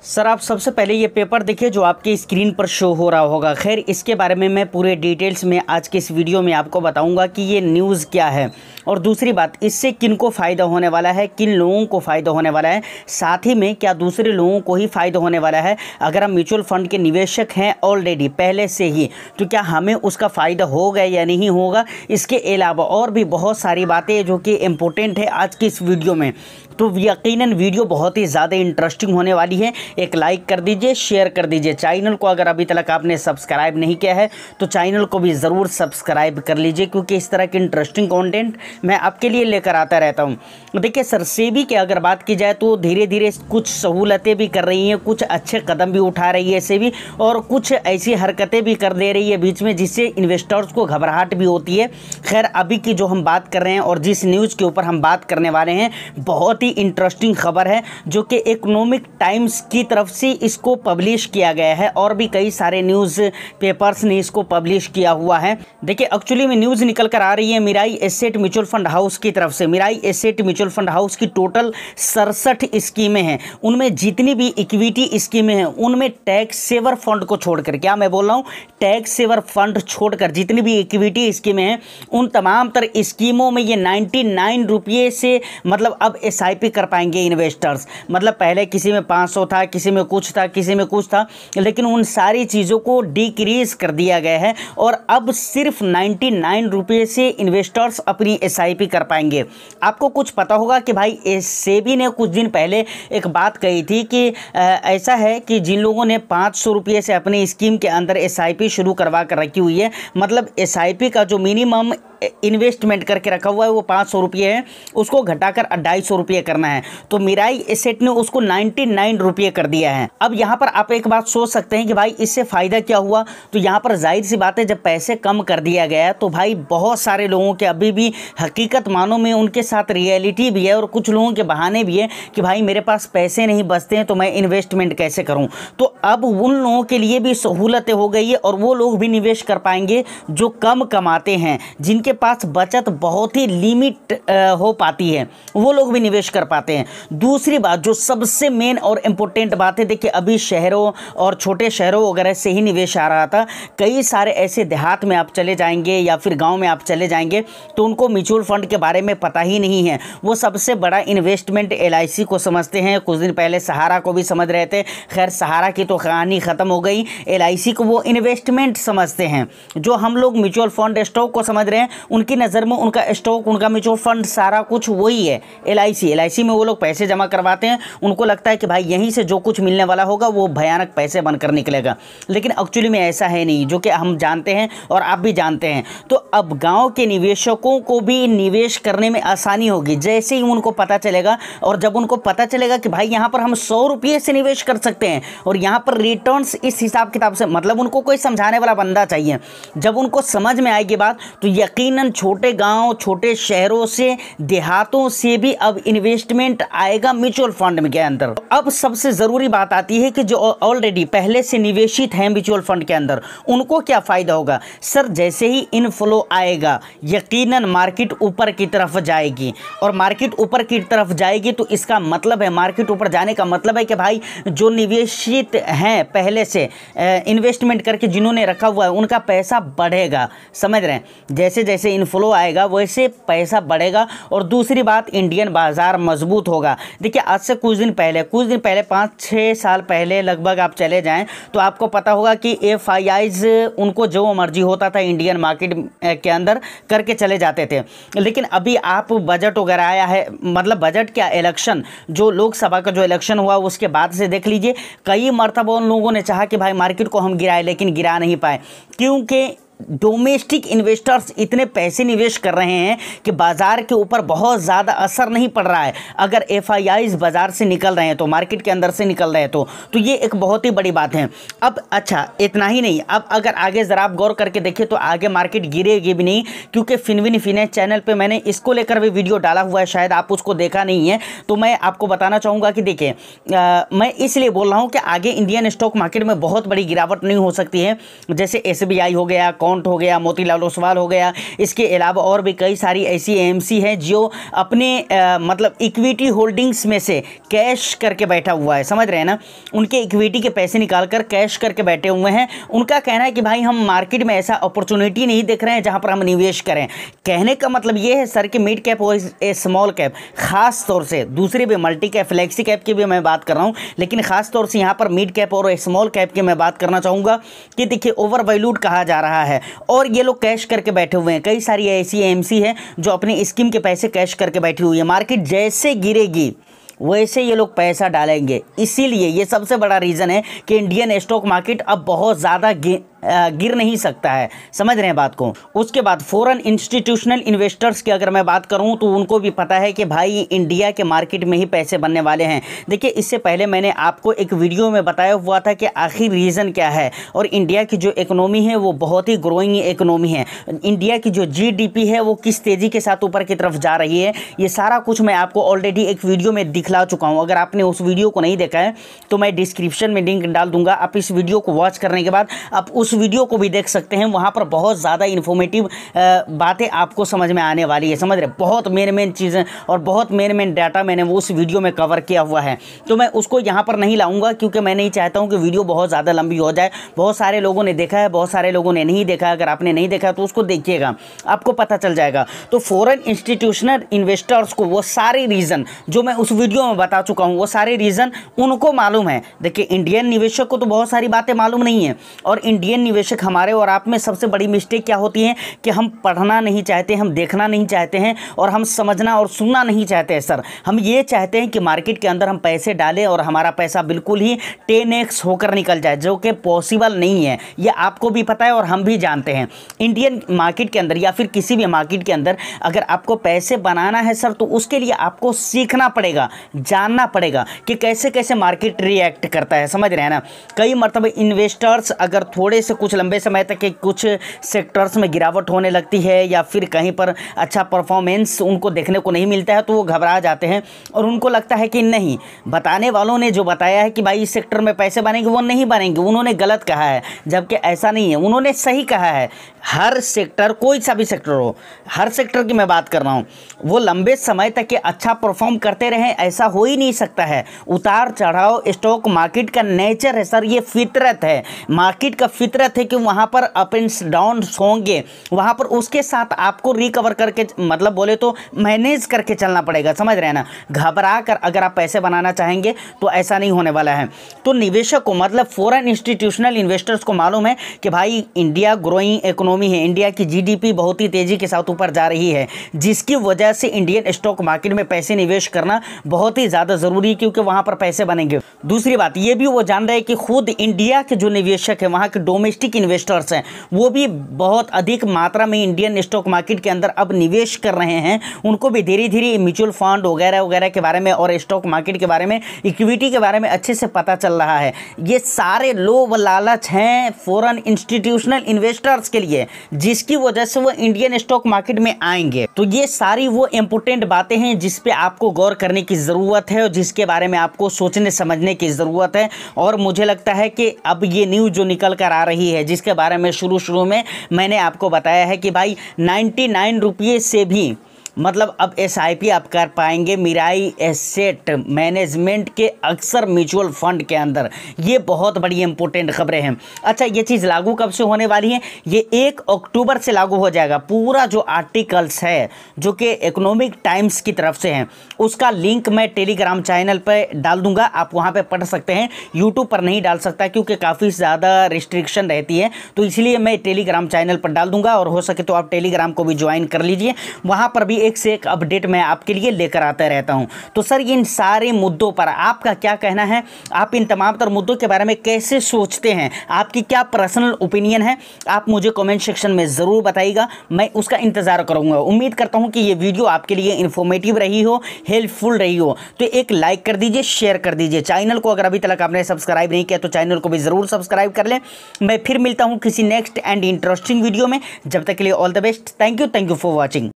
Sir आप सबसे पहले ये पेपर देखिए जो आपके स्क्रीन पर शो हो रहा होगा। खैर इसके बारे में मैं पूरे डिटेल्स में आज के इस वीडियो में आपको बताऊंगा कि ये न्यूज़ क्या है और दूसरी बात इससे किन को फ़ायदा होने वाला है, किन लोगों को फ़ायदा होने वाला है, साथ ही में क्या दूसरे लोगों को ही फ़ायदा होने वाला है। अगर हम म्यूचुअल फंड के निवेशक हैं ऑलरेडी पहले से ही, तो क्या हमें उसका फ़ायदा होगा या नहीं होगा। इसके अलावा और भी बहुत सारी बातें जो कि इम्पोर्टेंट है आज की इस वीडियो में, तो यकीनन वीडियो बहुत ही ज़्यादा इंटरेस्टिंग होने वाली है। एक लाइक कर दीजिए, शेयर कर दीजिए। चैनल को अगर अभी तक आपने सब्सक्राइब नहीं किया है तो चैनल को भी ज़रूर सब्सक्राइब कर लीजिए, क्योंकि इस तरह के इंटरेस्टिंग कंटेंट मैं आपके लिए लेकर आता रहता हूं। देखिए सर, सेबी की अगर बात की जाए तो धीरे धीरे कुछ सहूलतें भी कर रही हैं, कुछ अच्छे कदम भी उठा रही है सेबी, और कुछ ऐसी हरकतें भी कर दे रही है बीच में जिससे इन्वेस्टर्स को घबराहट भी होती है। खैर अभी की जो हम बात कर रहे हैं और जिस न्यूज़ के ऊपर हम बात करने वाले हैं, बहुत इंटरेस्टिंग खबर है जो कि इकोनॉमिक टाइम्स की तरफ से इसको पब्लिश किया गया है और भी कई सारे न्यूज़ पेपर्स ने इसको पब्लिश किया हुआ है। देखिए एक्चुअली में न्यूज़ निकल कर आ रही है Mirae Asset mutual fund house की तरफ से। Mirae Asset mutual fund house की टोटल 67 स्कीमें हैं, उनमें जितनी भी इक्विटी स्कीमें हैं उनमें टैक्स सेवर फंड को छोड़कर, क्या मैं बोल रहा हूँ, टैक्स सेवर फंड छोड़कर जितनी भी इक्विटी स्कीमें हैं उन तमाम तर स्कीमों में ये 99 रुपये से मतलब अब SIP कर पाएंगे इन्वेस्टर्स। मतलब पहले किसी में 500 था, किसी में कुछ था, किसी में कुछ था, लेकिन उन सारी चीज़ों को डिक्रीज कर दिया गया है और अब सिर्फ 99 रुपये से इन्वेस्टर्स अपनी SIP कर पाएंगे। आपको कुछ पता होगा कि भाई सेबी ने कुछ दिन पहले एक बात कही थी कि ऐसा है कि जिन लोगों ने 500 रुपये से अपनी स्कीम के अंदर SIP शुरू करवा कर रखी हुई है, मतलब SIP का जो मिनिमम इन्वेस्टमेंट करके रखा हुआ है वो 500 रुपये है, उसको घटाकर 250 रुपये करना है। तो मिराई एसेट ने उसको 99 रुपये कर दिया है। अब यहाँ पर आप एक बात सोच सकते हैं कि भाई इससे फ़ायदा क्या हुआ। तो यहाँ पर जाहिर सी बात है, जब पैसे कम कर दिया गया तो भाई बहुत सारे लोगों के अभी भी हकीकत मानों में उनके साथ रियलिटी भी है और कुछ लोगों के बहाने भी है कि भाई मेरे पास पैसे नहीं बचते हैं तो मैं इन्वेस्टमेंट कैसे करूँ। तो अब उन लोगों के लिए भी सहूलतें हो गई है और वो लोग भी निवेश कर पाएंगे जो कम कमाते हैं, जिनके पास बचत बहुत ही लिमिट हो पाती है, वो लोग भी निवेश कर पाते हैं। दूसरी बात जो सबसे मेन और इम्पोर्टेंट बात है, देखिए अभी शहरों और छोटे शहरों वगैरह से ही निवेश आ रहा था। कई सारे ऐसे देहात में आप चले जाएंगे या फिर गांव में आप चले जाएंगे तो उनको म्यूचुअल फंड के बारे में पता ही नहीं है। वो सबसे बड़ा इन्वेस्टमेंट LIC को समझते हैं। कुछ दिन पहले सहारा को भी समझ रहे थे, खैर सहारा की तो कहानी ख़त्म हो गई। LIC को वो इन्वेस्टमेंट समझते हैं। जो हम लोग म्यूचुअल फंड स्टॉक को समझ रहे हैं, उनकी नज़र में उनका स्टॉक, उनका म्यूचुअल फंड सारा कुछ वही है। LIC में वो लोग पैसे जमा करवाते हैं, उनको लगता है कि भाई यहीं से जो कुछ मिलने वाला होगा वो भयानक पैसे बनकर निकलेगा, लेकिन एक्चुअली में ऐसा है नहीं, जो कि हम जानते हैं और आप भी जानते हैं। तो अब गांव के निवेशकों को भी निवेश करने में आसानी होगी जैसे ही उनको पता चलेगा। और जब उनको पता चलेगा कि भाई यहाँ पर हम 100 रुपये से निवेश कर सकते हैं और यहाँ पर रिटर्न्स इस हिसाब किताब से, मतलब उनको कोई समझाने वाला बंदा चाहिए। जब उनको समझ में आएगी बात तो यकीनन छोटे गांव, छोटे शहरों से, देहातों से भी अब इन्वेस्टमेंट आएगा म्यूचुअल फंड के अंदर। अब सबसे ज़रूरी बात आती है कि जो ऑलरेडी पहले से निवेशित हैं म्यूचुअल फंड के अंदर, उनको क्या फ़ायदा होगा। सर जैसे ही इनफ्लो आएगा यकीनन मार्केट ऊपर की तरफ जाएगी, और मार्केट ऊपर की तरफ जाएगी तो इसका मतलब है, मार्केट ऊपर जाने का मतलब है कि भाई जो निवेशित हैं पहले से इन्वेस्टमेंट करके जिन्होंने रखा हुआ है उनका पैसा बढ़ेगा। समझ रहे हैं, जैसे जैसे इनफ्लो आएगा वैसे पैसा बढ़ेगा। और दूसरी बात, इंडियन बाज़ार मजबूत होगा। देखिए आज से कुछ दिन पहले 5-6 साल पहले लगभग आप चले जाएं तो आपको पता होगा कि FIIs उनको जो मर्जी होता था इंडियन मार्केट के अंदर करके चले जाते थे। लेकिन अभी आप बजट वगैरह आया है, मतलब बजट क्या, इलेक्शन, जो लोकसभा का जो इलेक्शन हुआ उसके बाद से देख लीजिए कई मरतबा उन लोगों ने चाहा कि भाई मार्केट को हम गिराएं, लेकिन गिरा नहीं पाए, क्योंकि डोमेस्टिक इन्वेस्टर्स इतने पैसे निवेश कर रहे हैं कि बाज़ार के ऊपर बहुत ज़्यादा असर नहीं पड़ रहा है। अगर FIIs बाज़ार से निकल रहे हैं तो, मार्केट के अंदर से निकल रहे हैं तो ये एक बहुत ही बड़ी बात है। अब अच्छा इतना ही नहीं, अब अगर आगे ज़रा आप गौर करके देखिए तो आगे मार्केट गिरेगी भी नहीं, क्योंकि फिनविन फिनेंस चैनल पर मैंने इसको लेकर भी वीडियो डाला हुआ है, शायद आप उसको देखा नहीं है। तो मैं आपको बताना चाहूँगा कि देखिए मैं इसलिए बोल रहा हूँ कि आगे इंडियन स्टॉक मार्केट में बहुत बड़ी गिरावट नहीं हो सकती है। जैसे SBI हो गया, अकाउंट हो गया, मोतीलाल ओसवाल हो गया, इसके अलावा और भी कई सारी ऐसी एएमसी हैं जो अपने मतलब इक्विटी होल्डिंग्स में से कैश करके बैठा हुआ है, समझ रहे हैं ना, उनके इक्विटी के पैसे निकाल कर कैश करके बैठे हुए हैं। उनका कहना है कि भाई हम मार्केट में ऐसा अपॉर्चुनिटी नहीं देख रहे हैं जहां पर हम निवेश करें। कहने का मतलब ये है सर कि मिड कैप और स्मॉल कैप, खास तौर से दूसरे भी मल्टी कैप, फ्लेक्सी कैप की भी मैं बात कर रहा हूं, लेकिन खास तौर से यहां पर मिड कैप और स्मॉल कैप की मैं बात करना चाहूंगा कि देखिए ओवर वैल्यूड कहा जा रहा है और ये लोग कैश करके बैठे हुए हैं। कई सारी ऐसी एएमसी है जो अपनी स्कीम के पैसे कैश करके बैठी हुई है। मार्केट जैसे गिरेगी वैसे ये लोग पैसा डालेंगे, इसीलिए ये सबसे बड़ा रीज़न है कि इंडियन स्टॉक मार्केट अब बहुत ज़्यादा गिर नहीं सकता है, समझ रहे हैं बात को। उसके बाद फॉरेन इंस्टीट्यूशनल इन्वेस्टर्स की अगर मैं बात करूं तो उनको भी पता है कि भाई इंडिया के मार्केट में ही पैसे बनने वाले हैं। देखिए इससे पहले मैंने आपको एक वीडियो में बताया हुआ था कि आखिर रीज़न क्या है, और इंडिया की जो इकोनॉमी है वो बहुत ही ग्रोइंग इकोनॉमी है। इंडिया की जो जीडीपी है वो किस तेज़ी के साथ ऊपर की तरफ जा रही है, ये सारा कुछ मैं आपको ऑलरेडी एक वीडियो में दिखला चुका हूँ। अगर आपने उस वीडियो को नहीं देखा है तो मैं डिस्क्रिप्शन में लिंक डाल दूंगा, आप इस वीडियो को वॉच करने के बाद आप उस वीडियो को भी देख सकते हैं। वहां पर बहुत ज़्यादा इन्फॉर्मेटिव बातें आपको समझ में आने वाली है, समझ रहे, बहुत मेन चीज़ें और बहुत मेन डाटा मैंने वो उस वीडियो में कवर किया हुआ है। तो मैं उसको यहाँ पर नहीं लाऊंगा क्योंकि मैं नहीं चाहता हूँ कि वीडियो बहुत ज़्यादा लंबी हो जाए। बहुत सारे लोगों ने देखा है, बहुत सारे लोगों ने नहीं देखा। अगर आपने नहीं देखा तो उसको देखिएगा, आपको पता चल जाएगा। तो फॉरेन इंस्टीट्यूशनल इन्वेस्टर्स को वो सारे रीज़न जो मैं उस वीडियो में बता चुका हूँ, वो सारे रीज़न उनको मालूम है। देखिए इंडियन निवेशक को तो बहुत सारी बातें मालूम नहीं है, और इंडियन निवेशक हमारे और आप में सबसे बड़ी मिस्टेक क्या होती है कि हम पढ़ना नहीं चाहते, हम देखना नहीं चाहते हैं, और हम समझना और सुनना नहीं चाहते हैं। सर हम ये चाहते हैं कि मार्केट के अंदर हम पैसे डालें और हमारा पैसा बिल्कुल ही 10x होकर निकल जाए, जो कि पॉसिबल नहीं है। ये आपको भी पता है और हम भी जानते हैं। इंडियन मार्केट के अंदर या फिर किसी भी मार्केट के अंदर अगर आपको पैसे बनाना है सर, तो उसके लिए आपको सीखना पड़ेगा, जानना पड़ेगा कि कैसे कैसे मार्केट रिएक्ट करता है, समझ रहे हैं ना। कई मरतबा इन्वेस्टर्स अगर थोड़े से कुछ लंबे समय तक के कुछ सेक्टर्स में गिरावट होने लगती है या फिर कहीं पर अच्छा परफॉर्मेंस उनको देखने को नहीं मिलता है तो वो घबरा जाते हैं, और उनको लगता है कि नहीं, बताने वालों ने जो बताया है कि भाई इस सेक्टर में पैसे बनेंगे, वो नहीं बनेंगे, उन्होंने गलत कहा है। जबकि ऐसा नहीं है, उन्होंने सही कहा है। हर सेक्टर, कोई सा भी सेक्टर हो, हर सेक्टर की मैं बात कर रहा हूँ, वो लंबे समय तक के अच्छा परफॉर्म करते रहें, ऐसा हो ही नहीं सकता है। उतार चढ़ाव स्टॉक मार्केट का नेचर है सर, ये फितरत है। मार्केट का फितरत है कि वहाँ पर अप एंड डाउन होंगे, वहाँ पर उसके साथ आपको रिकवर करके, मतलब बोले तो मैनेज करके चलना पड़ेगा, समझ रहे हैं ना। घबरा कर अगर आप पैसे बनाना चाहेंगे तो ऐसा नहीं होने वाला है। तो निवेशक को, मतलब फॉरेन इंस्टीट्यूशनल इन्वेस्टर्स को मालूम है कि भाई इंडिया ग्रोइंग इकोनॉमी है, इंडिया की जीडीपी बहुत ही तेज़ी के साथ ऊपर जा रही है, जिसकी वजह से इंडियन स्टॉक मार्केट में पैसे निवेश करना बहुत ही ज़्यादा ज़रूरी है, क्योंकि वहाँ पर पैसे बनेंगे। दूसरी बात ये भी वो जान रहे हैं कि खुद इंडिया के जो निवेशक हैं, वहाँ के डोमेस्टिक इन्वेस्टर्स हैं, वो भी बहुत अधिक मात्रा में इंडियन स्टॉक मार्केट के अंदर अब निवेश कर रहे हैं। उनको भी धीरे धीरे म्यूचुअल फंड वगैरह वगैरह के बारे में और स्टॉक मार्केट के बारे में, इक्विटी के बारे में अच्छे से पता चल रहा है। ये सारे लोभ लालच हैं फॉरेन इंस्टीट्यूशनल इन्वेस्टर्स के लिए, जिसकी वजह से वो इंडियन स्टॉक मार्केट में आएंगे। तो ये सारी वो इंपॉर्टेंट बातें हैं जिस पे आपको गौर करने की ज़रूरत है और जिसके बारे में आपको सोचने समझने की ज़रूरत है। और मुझे लगता है कि अब ये न्यूज़ जो निकल कर आ रही है, जिसके बारे में शुरू में मैंने आपको बताया है कि भाई 99 रुपये से भी, मतलब अब SIP आप कर पाएंगे मिराई एसेट मैनेजमेंट के अक्सर म्यूचुअल फंड के अंदर। ये बहुत बड़ी इंपॉर्टेंट खबरें हैं। अच्छा, ये चीज़ लागू कब से होने वाली है? ये 1 अक्टूबर से लागू हो जाएगा। पूरा जो आर्टिकल्स है जो कि इकोनॉमिक टाइम्स की तरफ से हैं, उसका लिंक मैं टेलीग्राम चैनल पर डाल दूंगा, आप वहाँ पर पढ़ सकते हैं। यूट्यूब पर नहीं डाल सकता क्योंकि काफ़ी ज़्यादा रिस्ट्रिक्शन रहती है, तो इसलिए मैं टेलीग्राम चैनल पर डाल दूंगा, और हो सके तो आप टेलीग्राम को भी ज्वाइन कर लीजिए। वहाँ पर भी एक से एक अपडेट मैं आपके लिए लेकर आता रहता हूं। तो सर इन सारे मुद्दों पर आपका क्या कहना है? आप इन तमाम तर मुद्दों के बारे में कैसे सोचते हैं? आपकी क्या पर्सनल ओपिनियन है? आप मुझे कमेंट सेक्शन में ज़रूर बताइएगा, मैं उसका इंतज़ार करूंगा। उम्मीद करता हूं कि ये वीडियो आपके लिए इन्फॉर्मेटिव रही हो, हेल्पफुल रही हो। तो एक लाइक कर दीजिए, शेयर कर दीजिए। चैनल को अगर अभी तक आपने सब्सक्राइब नहीं किया तो चैनल को भी ज़रूर सब्सक्राइब कर लें। मैं फिर मिलता हूँ किसी नेक्स्ट एंड इंटरेस्टिंग वीडियो में। जब तक के लिए all the best. Thank you for watching.